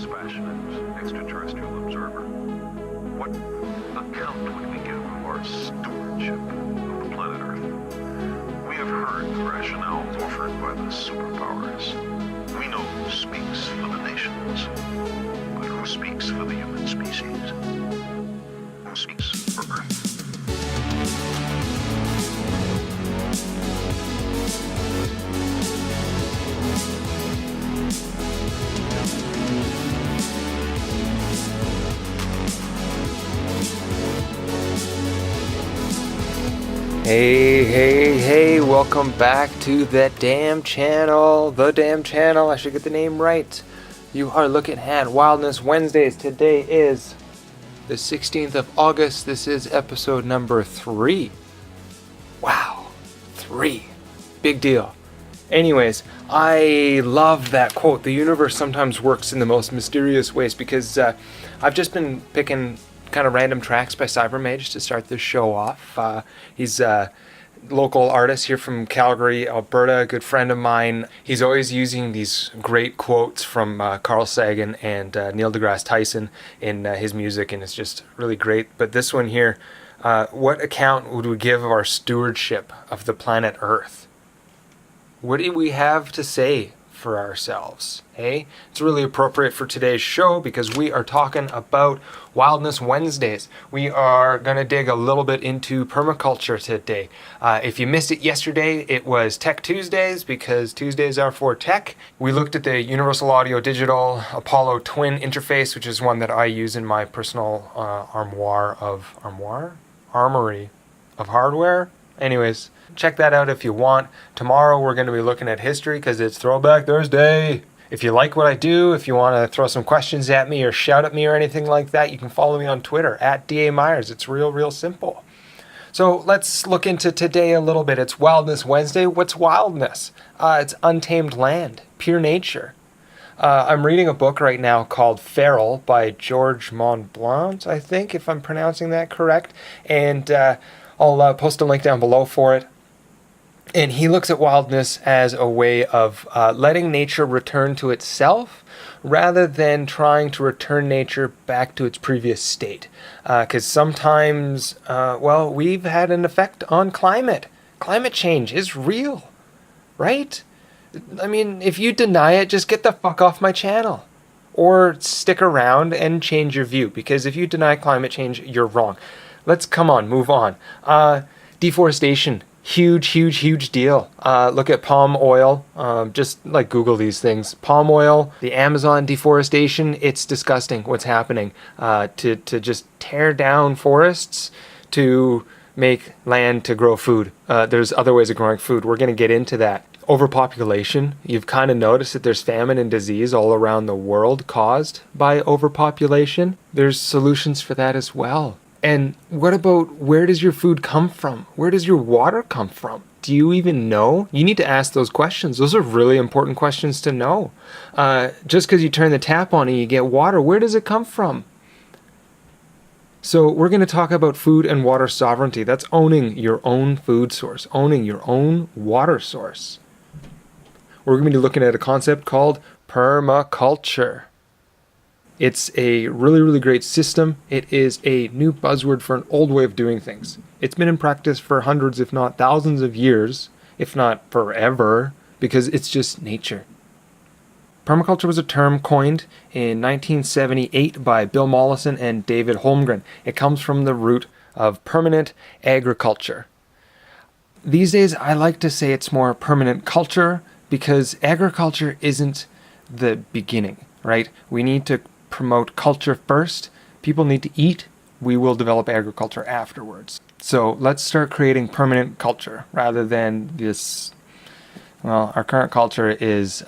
dispassionate extraterrestrial observer, what account would we give of our stewardship of the planet Earth? We have heard the rationales offered by the superpowers. We know who speaks for the nations, but who speaks for the human species? Who speaks for Earth? Hey, welcome back to that damn channel. I should get the name right. You are looking at Wildness Wednesdays. Today is the 16th of August. This is episode number 3. Wow, 3. Big deal. Anyways, I love that quote. The universe sometimes works in the most mysterious ways, because I've just been picking kind of random tracks by Meyers to start this show off. He's a local artist here from Calgary, Alberta, a good friend of mine. He's always using these great quotes from Carl Sagan and Neil deGrasse Tyson in his music, and it's just really great. But this one here, what account would we give of our stewardship of the planet Earth? What do we have to say for ourselves? Hey, it's really appropriate for today's show because we are talking about Wildness Wednesdays. We are going to dig a little bit into permaculture today. If you missed it yesterday, it was Tech Tuesdays, because Tuesdays are for tech. We looked at the Universal Audio Digital Apollo Twin interface, which is one that I use in my personal armory of hardware. Anyways, check that out if you want. Tomorrow we're going to be looking at history because it's Throwback Thursday. If you like what I do, if you want to throw some questions at me or shout at me or anything like that, you can follow me on Twitter at DA Myers. It's real simple. So let's look into today a little bit. It's Wildness Wednesday. What's wildness? It's untamed land, pure nature. I'm reading a book right now called Feral by George Monblanc, I think, if I'm pronouncing that correct. And I'll post a link down below for it. And he looks at wildness as a way of letting nature return to itself rather than trying to return nature back to its previous state. Because sometimes, we've had an effect on climate. Climate change is real, right? I mean, if you deny it, just get the fuck off my channel. Or stick around and change your view. Because if you deny climate change, you're wrong. Let's move on. Deforestation. Huge deal. Look at palm oil. Just like Google these things. Palm oil, the Amazon deforestation, it's disgusting what's happening. To just tear down forests to make land to grow food. There's other ways of growing food. We're going to get into that. Overpopulation. You've kind of noticed that there's famine and disease all around the world caused by overpopulation. There's solutions for that as well. And what about, where does your food come from? Where does your water come from? Do you even know? You need to ask those questions. Those are really important questions to know. Just because you turn the tap on and you get water, where does it come from? So we're going to talk about food and water sovereignty. That's owning your own food source, owning your own water source. We're going to be looking at a concept called permaculture. It's a really great system. It is a new buzzword for an old way of doing things. It's been in practice for hundreds, if not thousands of years, if not forever, because it's just nature. Permaculture was a term coined in 1978 by Bill Mollison and David Holmgren. It comes from the root of permanent agriculture. These days, I like to say it's more permanent culture, because agriculture isn't the beginning, right? We need to promote culture first. People need to eat. We will develop agriculture afterwards. So let's start creating permanent culture rather than this. Well, our current culture is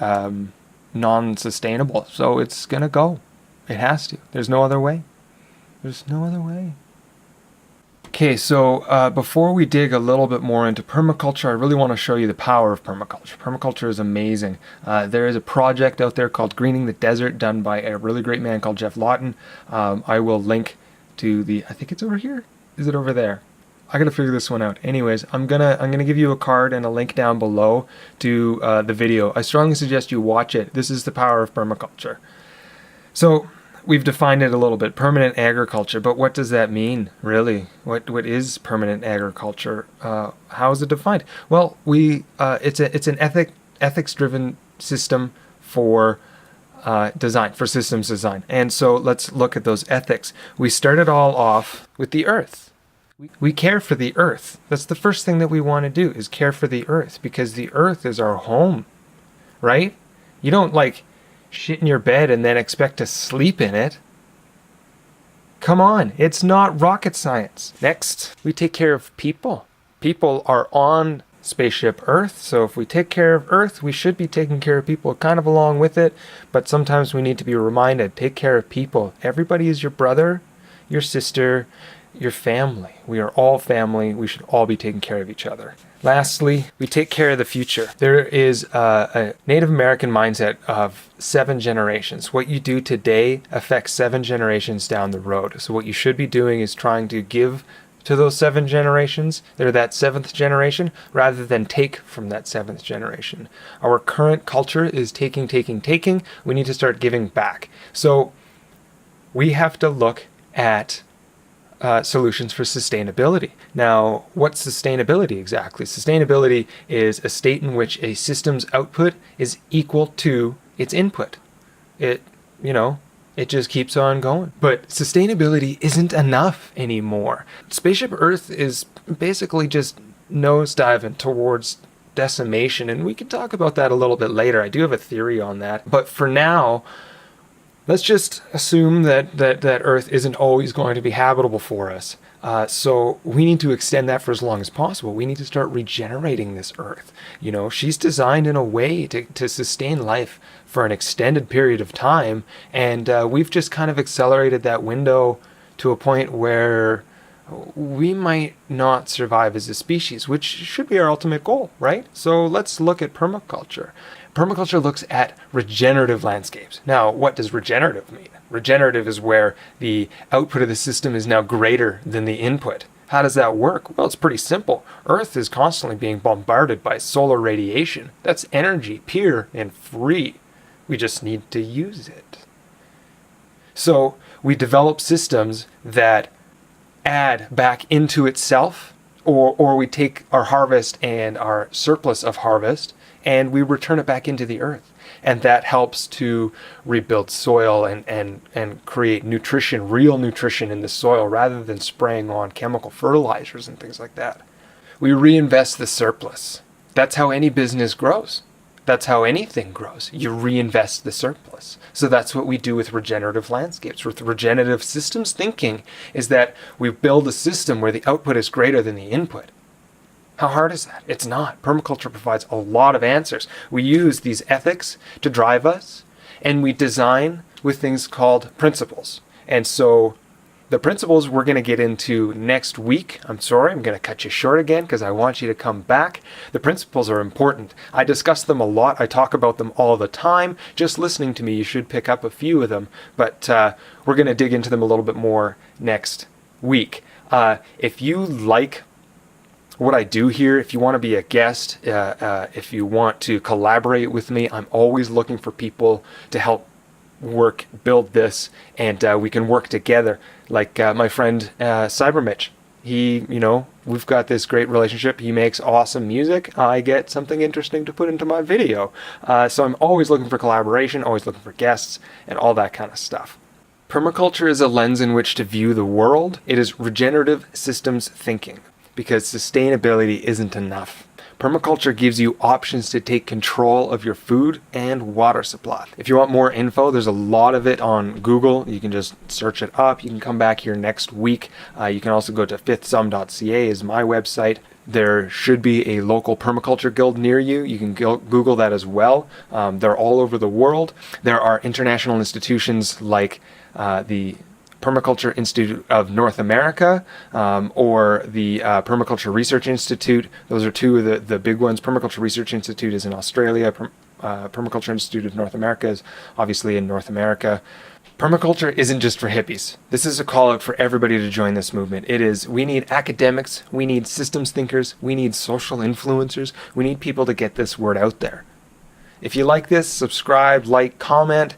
non-sustainable, so it's gonna go. It has to. There's no other way. Okay, so before we dig a little bit more into permaculture, I really want to show you the power of permaculture. Permaculture is amazing. There is a project out there called Greening the Desert, done by a really great man called Jeff Lawton. I will link to I think it's over here. Is it over there? I gotta figure this one out. Anyways, I'm gonna give you a card and a link down below to the video. I strongly suggest you watch it. This is the power of permaculture. So we've defined it a little bit, permanent agriculture, but what does that mean, really? What is permanent agriculture? How is it defined? Well, it's an ethics-driven system for design, for systems design. And so let's look at those ethics. We started all off with the earth. We care for the earth. That's the first thing that we want to do, is care for the earth, because the earth is our home, right? You don't like shit in your bed and then expect to sleep in it. Come on, it's not rocket science. Next, we take care of people. People are on spaceship Earth, so if we take care of Earth, we should be taking care of people kind of along with it, but sometimes we need to be reminded, take care of people. Everybody is your brother, your sister, your family. We are all family. We should all be taking care of each other. Lastly, we take care of the future. There is a Native American mindset of 7 generations. What you do today affects 7 generations down the road. So what you should be doing is trying to give to those 7 generations. They're that 7th generation, rather than take from that 7th generation. Our current culture is taking. We need to start giving back. So we have to look at solutions for sustainability. Now, what's sustainability exactly? Sustainability is a state in which a system's output is equal to its input. It just keeps on going. But sustainability isn't enough anymore. Spaceship Earth is basically just nosediving towards decimation, and we can talk about that a little bit later. I do have a theory on that. But for now, let's just assume that Earth isn't always going to be habitable for us. So we need to extend that for as long as possible. We need to start regenerating this Earth. She's designed in a way to sustain life for an extended period of time. And we've just kind of accelerated that window to a point where we might not survive as a species, which should be our ultimate goal, right? So let's look at permaculture. Permaculture looks at regenerative landscapes. Now, what does regenerative mean? Regenerative is where the output of the system is now greater than the input. How does that work? Well, it's pretty simple. Earth is constantly being bombarded by solar radiation. That's energy, pure and free. We just need to use it. So we develop systems that add back into itself, or we take our harvest and our surplus of harvest, and we return it back into the earth. And that helps to rebuild soil and create nutrition, real nutrition in the soil, rather than spraying on chemical fertilizers and things like that. We reinvest the surplus. That's how any business grows. That's how anything grows. You reinvest the surplus. So that's what we do with regenerative landscapes. With regenerative systems thinking is that we build a system where the output is greater than the input. How hard is that? It's not. Permaculture provides a lot of answers. We use these ethics to drive us, and we design with things called principles. And so the principles we're going to get into next week. I'm sorry, I'm going to cut you short again because I want you to come back. The principles are important. I discuss them a lot. I talk about them all the time. Just listening to me, you should pick up a few of them. But we're going to dig into them a little bit more next week. If you like what I do here, if you want to be a guest, if you want to collaborate with me, I'm always looking for people to help build this, and we can work together. Like my friend Cybermitch, we've got this great relationship. He makes awesome music. I get something interesting to put into my video. So I'm always looking for collaboration, always looking for guests, and all that kind of stuff. Permaculture is a lens in which to view the world. It is regenerative systems thinking, because sustainability isn't enough. Permaculture gives you options to take control of your food and water supply. If you want more info, there's a lot of it on Google. You can just search it up. You can come back here next week. You can also go to fifthsum.ca is my website. There should be a local permaculture guild near you. You can Google that as well. They're all over the world. There are international institutions like the Permaculture Institute of North America, or the Permaculture Research Institute. Those are two of the big ones. Permaculture Research Institute is in Australia. Permaculture Institute of North America is obviously in North America. Permaculture isn't just for hippies. This is a call out for everybody to join this movement. We need academics, we need systems thinkers, we need social influencers, we need people to get this word out there. If you like this, subscribe, like, comment.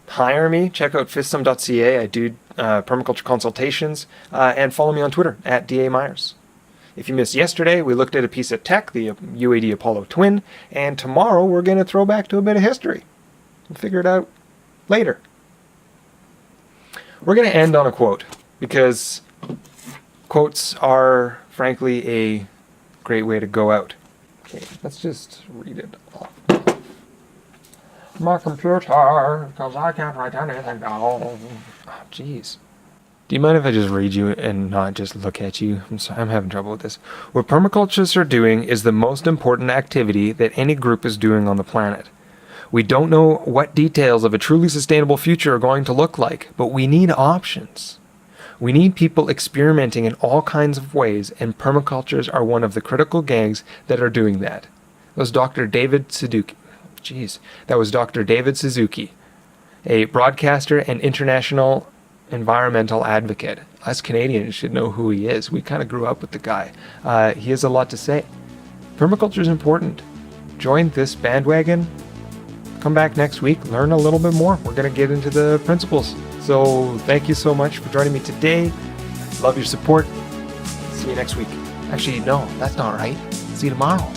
hire me, check out fifthsum.ca. I do permaculture consultations, and follow me on Twitter at DA Myers. If you missed yesterday, we looked at a piece of tech, the UAD Apollo Twin, and tomorrow we're going to throw back to a bit of history. We'll figure it out later. We're going to end on a quote, because quotes are, frankly, a great way to go out. Okay, let's just read it off my computer, because I can't write anything down. Oh, jeez. Do you mind if I just read you and not just look at you? I'm sorry, I'm having trouble with this. What permaculturists are doing is the most important activity that any group is doing on the planet. We don't know what details of a truly sustainable future are going to look like, but we need options. We need people experimenting in all kinds of ways, and permacultures are one of the critical gangs that are doing that. That was Dr. David Suzuki. That was Dr. David Suzuki, a broadcaster and international environmental advocate. Us Canadians should know who he is. We kind of grew up with the guy. He has a lot to say. Permaculture is important. Join this bandwagon. Come back next week, learn a little bit more. We're going to get into the principles. So thank you so much for joining me today. Love your support. See you next week. Actually, no, that's not right. See you tomorrow.